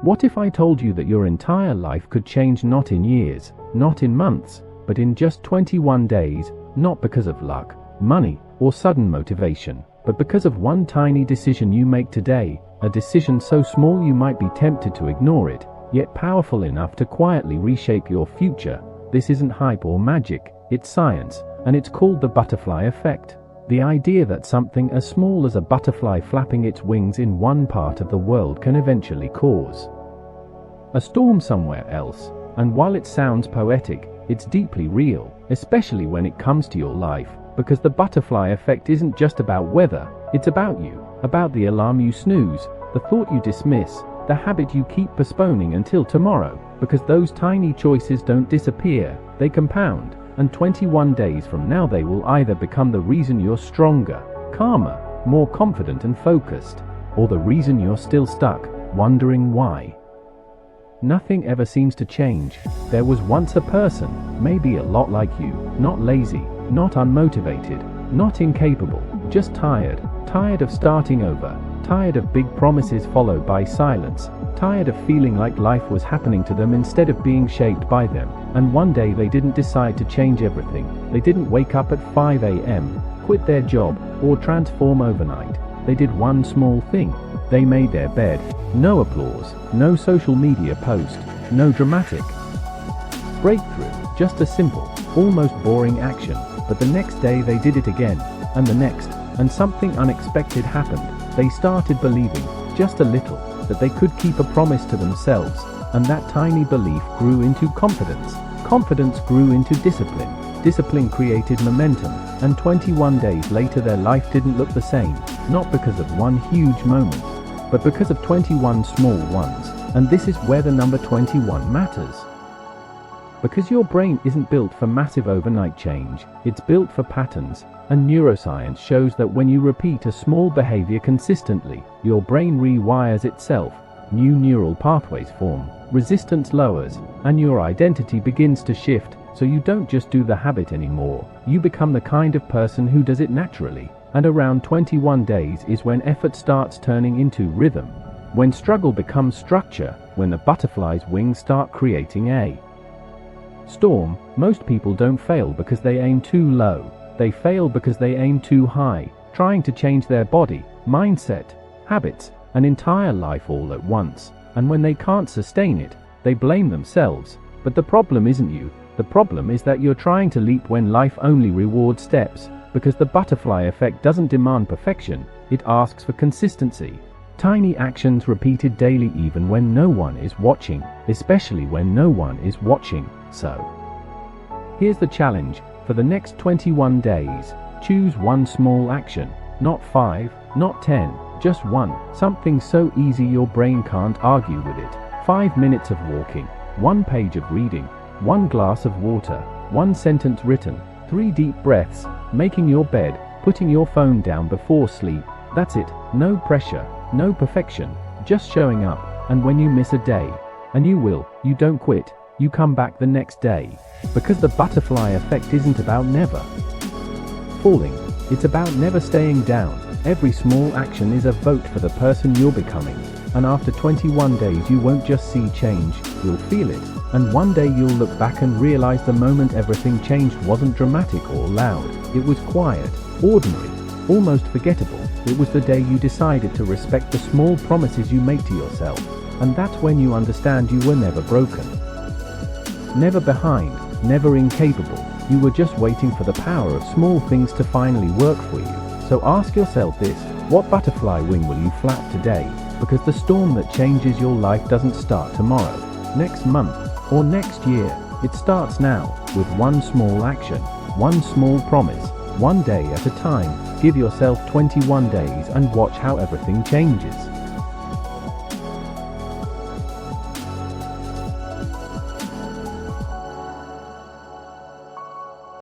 What if I told you that your entire life could change not in years, not in months, but in just 21 days, not because of luck, money, or sudden motivation, but because of one tiny decision you make today, a decision so small you might be tempted to ignore it, yet powerful enough to quietly reshape your future? This isn't hype or magic, it's science, and it's called the butterfly effect. The idea that something as small as a butterfly flapping its wings in one part of the world can eventually cause a storm somewhere else. And while it sounds poetic, it's deeply real, especially when it comes to your life, because the butterfly effect isn't just about weather, it's about you, about the alarm you snooze, the thought you dismiss, the habit you keep postponing until tomorrow, because those tiny choices don't disappear, they compound, and 21 days from now they will either become the reason you're stronger, calmer, more confident and focused, or the reason you're still stuck, wondering why. Nothing ever seems to change. There was once a person, maybe a lot like you, not lazy, not unmotivated, not incapable, just tired of starting over, tired of big promises followed by silence, tired of feeling like life was happening to them instead of being shaped by them. And one day they didn't decide to change everything. They didn't wake up at 5 a.m., quit their job, or transform overnight. They did one small thing. They made their bed. No applause, no social media post, no dramatic breakthrough, just a simple, almost boring action. But the next day they did it again, and the next, and something unexpected happened. They started believing, just a little, that they could keep a promise to themselves, and that tiny belief grew into confidence. Confidence grew into discipline. Discipline created momentum, and 21 days later their life didn't look the same, not because of one huge moment, but because of 21 small ones. And this is where the number 21 matters. Because your brain isn't built for massive overnight change, it's built for patterns, and neuroscience shows that when you repeat a small behavior consistently, your brain rewires itself, new neural pathways form, resistance lowers, and your identity begins to shift, so you don't just do the habit anymore, you become the kind of person who does it naturally. And around 21 days is when effort starts turning into rhythm, when struggle becomes structure, when the butterfly's wings start creating a storm. Most people don't fail because they aim too low, they fail because they aim too high, trying to change their body, mindset, habits, an entire life all at once. And when they can't sustain it, they blame themselves. But the problem isn't you, the problem is that you're trying to leap when life only rewards steps. Because the butterfly effect doesn't demand perfection, it asks for consistency. Tiny actions repeated daily even when no one is watching, especially when no one is watching. So, here's the challenge. For the next 21 days, choose one small action. Not 5, not 10, just one. Something so easy your brain can't argue with it. 5 minutes of walking, 1 page of reading, 1 glass of water, 1 sentence written, 3 deep breaths, making your bed, putting your phone down before sleep. That's it. No pressure, no perfection, just showing up. And when you miss a day, and you will, you don't quit, you come back the next day. Because the butterfly effect isn't about never falling, it's about never staying down. Every small action is a vote for the person you're becoming. And after 21 days you won't just see change, you'll feel it. And one day you'll look back and realize the moment everything changed wasn't dramatic or loud. It was quiet, ordinary, almost forgettable. It was the day you decided to respect the small promises you make to yourself. And that's when you understand you were never broken, never behind, never incapable. You were just waiting for the power of small things to finally work for you. So ask yourself this: what butterfly wing will you flap today? Because the storm that changes your life doesn't start tomorrow, next month, or next year. It starts now, with one small action, one small promise, one day at a time. Give yourself 21 days and watch how everything changes.